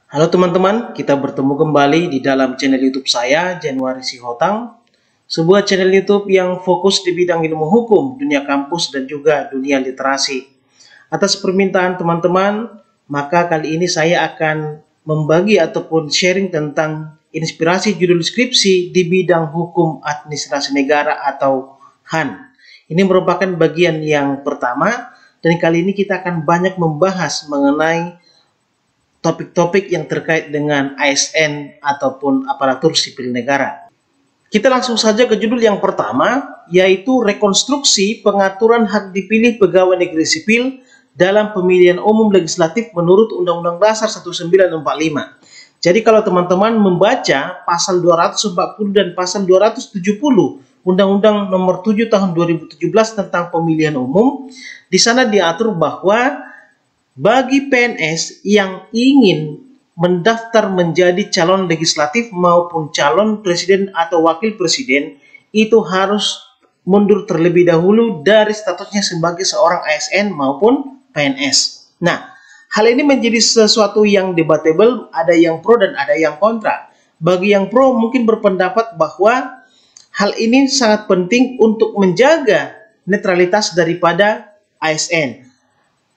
Halo teman-teman, kita bertemu kembali di dalam channel YouTube saya, Januari Sihotang, sebuah channel YouTube yang fokus di bidang ilmu hukum, dunia kampus, dan juga dunia literasi. Atas permintaan teman-teman, maka kali ini saya akan membagi ataupun sharing tentang inspirasi judul skripsi di bidang hukum administrasi negara atau HAN. Ini merupakan bagian yang pertama, dan kali ini kita akan banyak membahas mengenai topik-topik yang terkait dengan ASN ataupun aparatur sipil negara. Kita langsung saja ke judul yang pertama, yaitu rekonstruksi pengaturan hak dipilih pegawai negeri sipil dalam pemilihan umum legislatif menurut Undang-Undang Dasar 1945. Jadi kalau teman-teman membaca pasal 240 dan pasal 270 Undang-Undang Nomor 7 Tahun 2017 tentang pemilihan umum, di sana diatur bahwa bagi PNS yang ingin mendaftar menjadi calon legislatif maupun calon presiden atau wakil presiden, itu harus mundur terlebih dahulu dari statusnya sebagai seorang ASN maupun PNS. Nah, hal ini menjadi sesuatu yang debatable, ada yang pro dan ada yang kontra. Bagi yang pro mungkin berpendapat bahwa hal ini sangat penting untuk menjaga netralitas daripada ASN.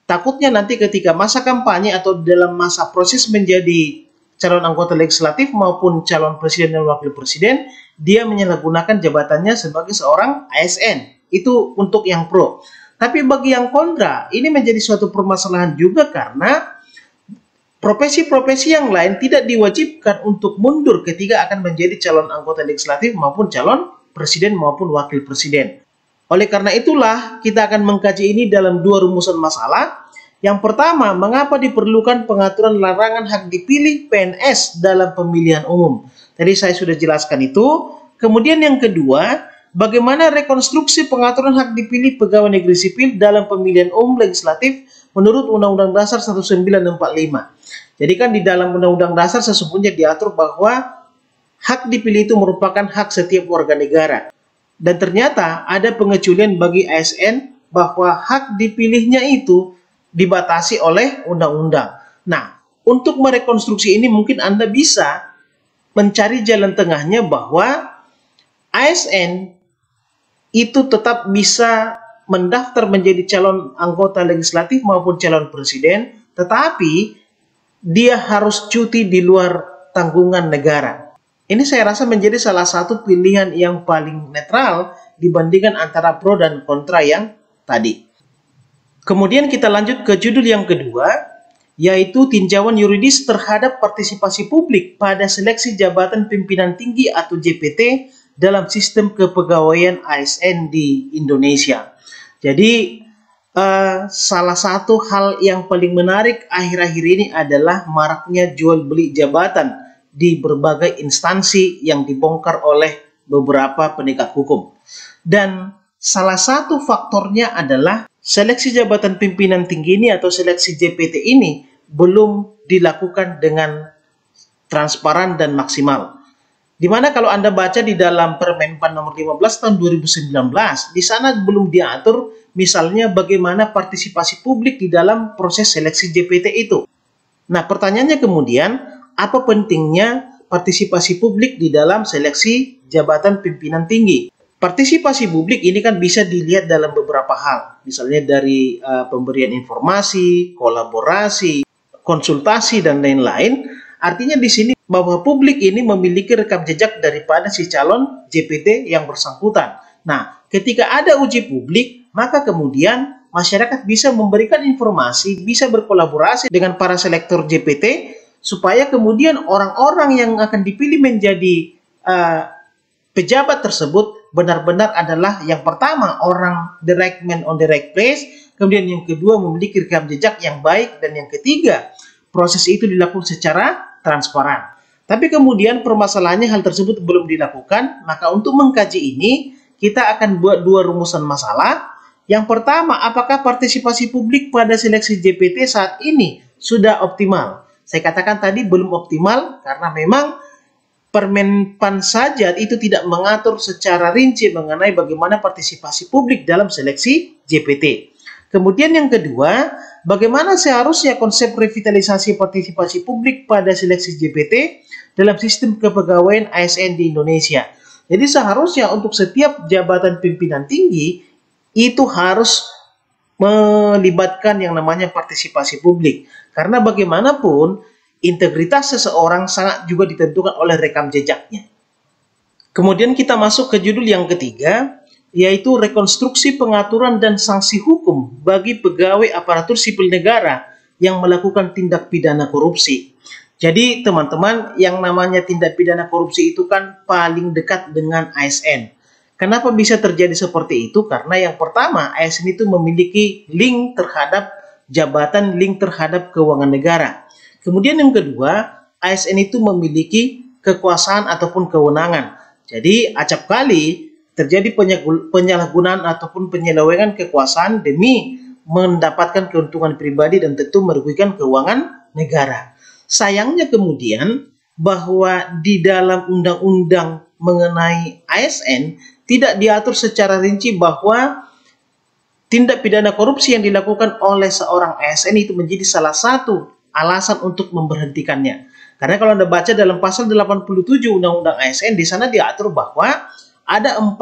Takutnya nanti ketika masa kampanye atau dalam masa proses menjadi calon anggota legislatif maupun calon presiden dan wakil presiden, dia menyalahgunakan jabatannya sebagai seorang ASN. Itu untuk yang pro. Tapi bagi yang kontra, ini menjadi suatu permasalahan juga karena profesi-profesi yang lain tidak diwajibkan untuk mundur ketika akan menjadi calon anggota legislatif maupun calon presiden maupun wakil presiden. Oleh karena itulah, kita akan mengkaji ini dalam dua rumusan masalah. Yang pertama, mengapa diperlukan pengaturan larangan hak dipilih PNS dalam pemilihan umum? Tadi saya sudah jelaskan itu. Kemudian yang kedua, bagaimana rekonstruksi pengaturan hak dipilih pegawai negeri sipil dalam pemilihan umum legislatif menurut Undang-Undang Dasar 1945. Jadi kan di dalam Undang-Undang Dasar sesungguhnya diatur bahwa hak dipilih itu merupakan hak setiap warga negara. Dan ternyata ada pengecualian bagi ASN bahwa hak dipilihnya itu dibatasi oleh undang-undang. Nah, untuk merekonstruksi ini mungkin Anda bisa mencari jalan tengahnya bahwa ASN itu tetap bisa mendaftar menjadi calon anggota legislatif maupun calon presiden, tetapi dia harus cuti di luar tanggungan negara. Ini saya rasa menjadi salah satu pilihan yang paling netral dibandingkan antara pro dan kontra yang tadi. Kemudian kita lanjut ke judul yang kedua, yaitu tinjauan yuridis terhadap partisipasi publik pada seleksi jabatan pimpinan tinggi atau JPT dalam sistem kepegawaian ASN di Indonesia. Jadi salah satu hal yang paling menarik akhir-akhir ini adalah maraknya jual beli jabatan di berbagai instansi yang dibongkar oleh beberapa penegak hukum. Dan salah satu faktornya adalah seleksi jabatan pimpinan tinggi ini atau seleksi JPT ini belum dilakukan dengan transparan dan maksimal. Dimana kalau Anda baca di dalam Permenpan nomor 15 tahun 2019, di sana belum diatur misalnya bagaimana partisipasi publik di dalam proses seleksi JPT itu. Nah, pertanyaannya kemudian, apa pentingnya partisipasi publik di dalam seleksi jabatan pimpinan tinggi? Partisipasi publik ini kan bisa dilihat dalam beberapa hal, misalnya dari pemberian informasi, kolaborasi, konsultasi, dan lain-lain. Artinya di sini bahwa publik ini memiliki rekam jejak daripada si calon JPT yang bersangkutan. Nah, ketika ada uji publik, maka kemudian masyarakat bisa memberikan informasi, bisa berkolaborasi dengan para selektor JPT, supaya kemudian orang-orang yang akan dipilih menjadi pejabat tersebut benar-benar adalah yang pertama orang the right man on the right place, kemudian yang kedua memiliki rekam jejak yang baik, dan yang ketiga proses itu dilakukan secara transparan. Tapi kemudian permasalahannya hal tersebut belum dilakukan, maka untuk mengkaji ini kita akan buat dua rumusan masalah. Yang pertama, apakah partisipasi publik pada seleksi JPT saat ini sudah optimal? Saya katakan tadi belum optimal karena memang Permenpan saja itu tidak mengatur secara rinci mengenai bagaimana partisipasi publik dalam seleksi JPT. Kemudian yang kedua, bagaimana seharusnya konsep revitalisasi partisipasi publik pada seleksi JPT dalam sistem kepegawaian ASN di Indonesia. Jadi seharusnya untuk setiap jabatan pimpinan tinggi itu harus melibatkan yang namanya partisipasi publik. Karena bagaimanapun integritas seseorang sangat juga ditentukan oleh rekam jejaknya. Kemudian kita masuk ke judul yang ketiga, yaitu rekonstruksi pengaturan dan sanksi hukum bagi pegawai aparatur sipil negara yang melakukan tindak pidana korupsi. Jadi teman-teman, yang namanya tindak pidana korupsi itu kan paling dekat dengan ASN. Kenapa bisa terjadi seperti itu? Karena yang pertama, ASN itu memiliki link terhadap jabatan, link terhadap keuangan negara. Kemudian yang kedua, ASN itu memiliki kekuasaan ataupun kewenangan. Jadi acap kali terjadi penyalahgunaan ataupun penyelewengan kekuasaan demi mendapatkan keuntungan pribadi dan tentu merugikan keuangan negara. Sayangnya kemudian bahwa di dalam undang-undang mengenai ASN tidak diatur secara rinci bahwa tindak pidana korupsi yang dilakukan oleh seorang ASN itu menjadi salah satu alasan untuk memberhentikannya. Karena kalau Anda baca dalam pasal 87 Undang-Undang ASN, di sana diatur bahwa ada 4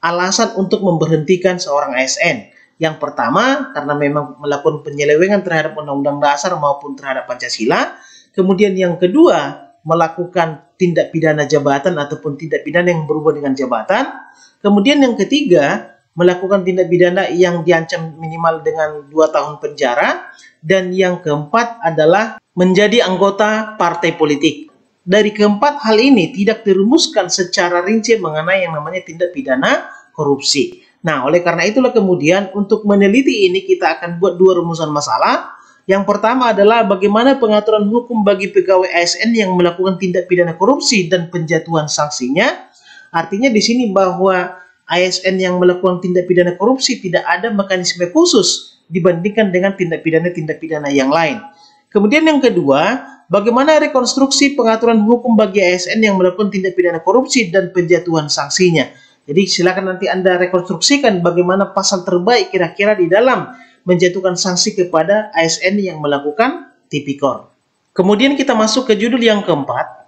alasan untuk memberhentikan seorang ASN. Yang pertama, karena memang melakukan penyelewengan terhadap Undang-Undang Dasar maupun terhadap Pancasila. Kemudian yang kedua, melakukan tindak pidana jabatan ataupun tindak pidana yang berhubungan dengan jabatan. Kemudian yang ketiga, melakukan tindak pidana yang diancam minimal dengan 2 tahun penjara. Dan yang keempat adalah menjadi anggota partai politik. Dari keempat hal ini tidak dirumuskan secara rinci mengenai yang namanya tindak pidana korupsi. Nah, oleh karena itulah kemudian untuk meneliti ini kita akan buat 2 rumusan masalah. Yang pertama adalah bagaimana pengaturan hukum bagi pegawai ASN yang melakukan tindak pidana korupsi dan penjatuhan sanksinya. Artinya di sini bahwa ASN yang melakukan tindak pidana korupsi tidak ada mekanisme khusus dibandingkan dengan tindak pidana yang lain. Kemudian yang kedua, bagaimana rekonstruksi pengaturan hukum bagi ASN yang melakukan tindak pidana korupsi dan penjatuhan sanksinya. Jadi silakan nanti Anda rekonstruksikan bagaimana pasal terbaik kira-kira di dalam menjatuhkan sanksi kepada ASN yang melakukan tipikor. Kemudian kita masuk ke judul yang keempat,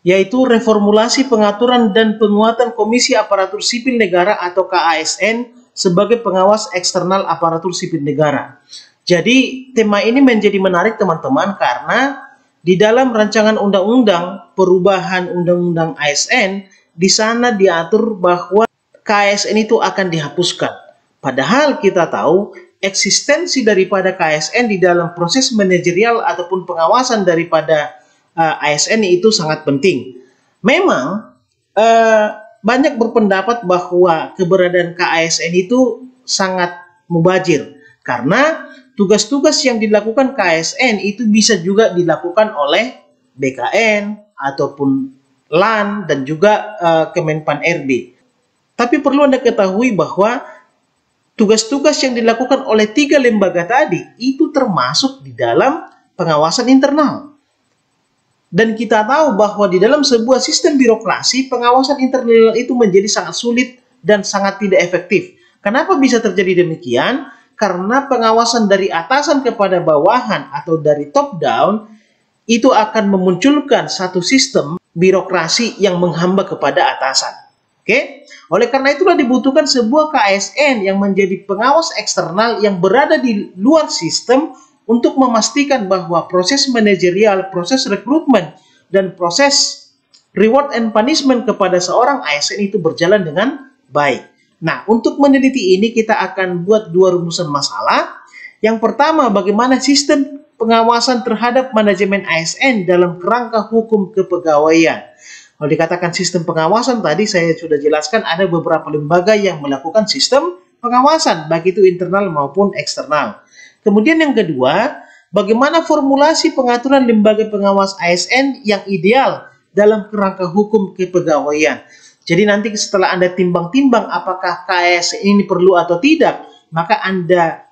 yaitu reformulasi pengaturan dan penguatan Komisi Aparatur Sipil Negara atau KASN sebagai pengawas eksternal aparatur sipil negara. Jadi tema ini menjadi menarik teman-teman karena di dalam rancangan undang-undang perubahan undang-undang ASN di sana diatur bahwa KASN itu akan dihapuskan. Padahal kita tahu eksistensi daripada KASN di dalam proses manajerial ataupun pengawasan daripada ASN itu sangat penting. Memang banyak berpendapat bahwa keberadaan KASN itu sangat mubazir karena tugas-tugas yang dilakukan KASN itu bisa juga dilakukan oleh BKN ataupun LAN dan juga Kemenpan RB. Tapi perlu Anda ketahui bahwa tugas-tugas yang dilakukan oleh 3 lembaga tadi itu termasuk di dalam pengawasan internal. Dan kita tahu bahwa di dalam sebuah sistem birokrasi, pengawasan internal itu menjadi sangat sulit dan sangat tidak efektif. Kenapa bisa terjadi demikian? Karena pengawasan dari atasan kepada bawahan atau dari top down itu akan memunculkan satu sistem birokrasi yang menghamba kepada atasan. Oke? Oleh karena itulah dibutuhkan sebuah KASN yang menjadi pengawas eksternal yang berada di luar sistem untuk memastikan bahwa proses manajerial, proses rekrutmen, dan proses reward and punishment kepada seorang ASN itu berjalan dengan baik. Nah, untuk meneliti ini kita akan buat 2 rumusan masalah. Yang pertama, bagaimana sistem pengawasan terhadap manajemen ASN dalam kerangka hukum kepegawaian. Kalau dikatakan sistem pengawasan, tadi saya sudah jelaskan ada beberapa lembaga yang melakukan sistem pengawasan, baik itu internal maupun eksternal. Kemudian yang kedua, bagaimana formulasi pengaturan lembaga pengawas ASN yang ideal dalam kerangka hukum kepegawaian. Jadi nanti setelah Anda timbang-timbang apakah KASN ini perlu atau tidak, maka Anda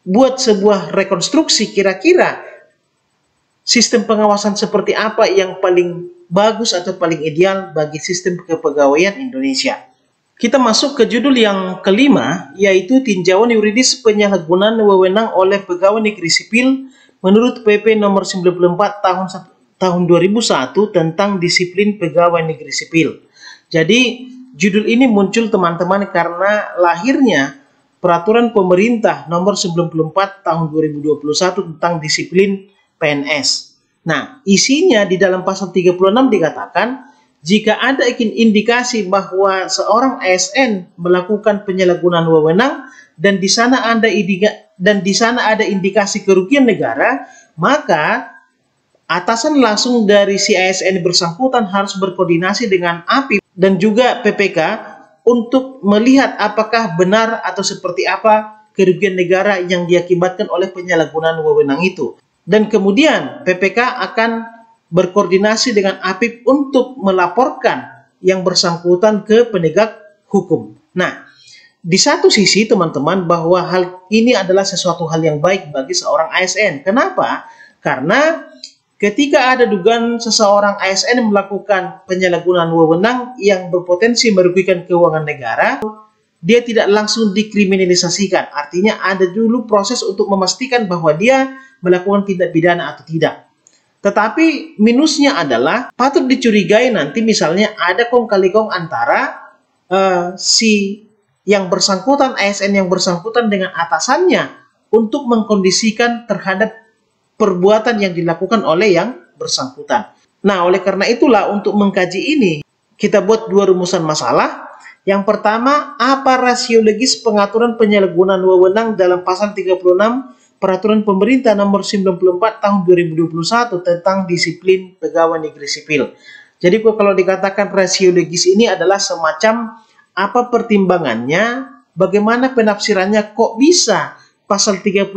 buat sebuah rekonstruksi kira-kira sistem pengawasan seperti apa yang paling bagus atau paling ideal bagi sistem kepegawaian Indonesia. Kita masuk ke judul yang kelima, yaitu tinjauan yuridis penyalahgunaan wewenang oleh pegawai negeri sipil menurut PP nomor 94 tahun 2001 tentang disiplin pegawai negeri sipil. Jadi, judul ini muncul teman-teman karena lahirnya peraturan pemerintah nomor 94 tahun 2021 tentang disiplin PNS. Nah, isinya di dalam pasal 36 dikatakan, jika ada indikasi bahwa seorang ASN melakukan penyalahgunaan wewenang dan di sana ada indikasi kerugian negara, maka atasan langsung dari si ASN bersangkutan harus berkoordinasi dengan APIP dan juga PPK untuk melihat apakah benar atau seperti apa kerugian negara yang diakibatkan oleh penyalahgunaan wewenang itu. Dan kemudian PPK akan berkoordinasi dengan APIP untuk melaporkan yang bersangkutan ke penegak hukum. Nah, di satu sisi teman-teman bahwa hal ini adalah sesuatu hal yang baik bagi seorang ASN. Kenapa? Karena ketika ada dugaan seseorang ASN melakukan penyalahgunaan wewenang yang berpotensi merugikan keuangan negara, dia tidak langsung dikriminalisasikan. Artinya ada dulu proses untuk memastikan bahwa dia melakukan tindak pidana atau tidak. Tetapi minusnya adalah patut dicurigai nanti misalnya ada kong kali kong antara si yang bersangkutan, ASN yang bersangkutan dengan atasannya untuk mengkondisikan terhadap perbuatan yang dilakukan oleh yang bersangkutan. Nah, oleh karena itulah untuk mengkaji ini kita buat dua rumusan masalah. Yang pertama, apa rasiologis pengaturan penyalahgunaan wewenang dalam pasal 36 Peraturan Pemerintah Nomor 94 Tahun 2021 tentang disiplin pegawai negeri sipil. Jadi kalau dikatakan rasiologis ini adalah semacam apa pertimbangannya, bagaimana penafsirannya, kok bisa pasal 36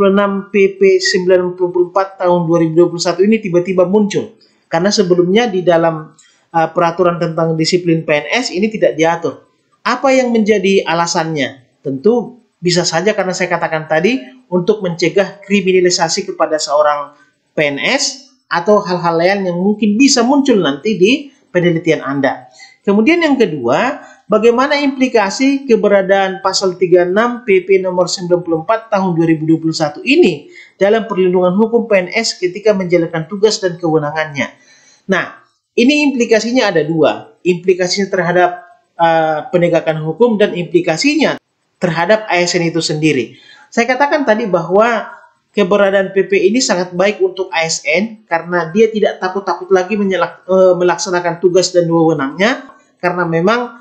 PP 94 tahun 2021 ini tiba-tiba muncul. Karena sebelumnya di dalam peraturan tentang disiplin PNS ini tidak diatur. Apa yang menjadi alasannya? Tentu bisa saja karena saya katakan tadi untuk mencegah kriminalisasi kepada seorang PNS atau hal-hal lain yang mungkin bisa muncul nanti di penelitian Anda. Kemudian yang kedua, bagaimana implikasi keberadaan pasal 36 PP nomor 94 tahun 2021 ini dalam perlindungan hukum PNS ketika menjalankan tugas dan kewenangannya. Nah, ini implikasinya ada dua. Implikasinya terhadap penegakan hukum dan implikasinya terhadap ASN itu sendiri. Saya katakan tadi bahwa keberadaan PP ini sangat baik untuk ASN karena dia tidak takut-takut lagi melaksanakan tugas dan wewenangnya, karena memang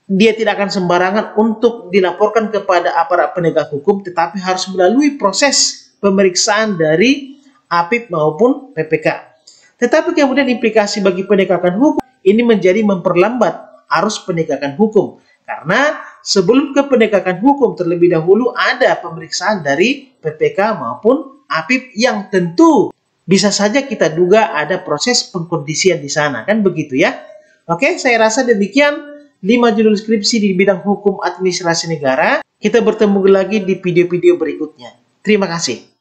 dia tidak akan sembarangan untuk dilaporkan kepada aparat penegak hukum, tetapi harus melalui proses pemeriksaan dari APIP maupun PPK. Tetapi kemudian implikasi bagi penegakan hukum ini menjadi memperlambat arus penegakan hukum. Karena sebelum ke penegakan hukum terlebih dahulu ada pemeriksaan dari PPK maupun APIP yang tentu bisa saja kita duga ada proses pengkondisian di sana. Kan begitu ya? Oke, saya rasa demikian 5 judul skripsi di bidang hukum administrasi negara. Kita bertemu lagi di video-video berikutnya. Terima kasih.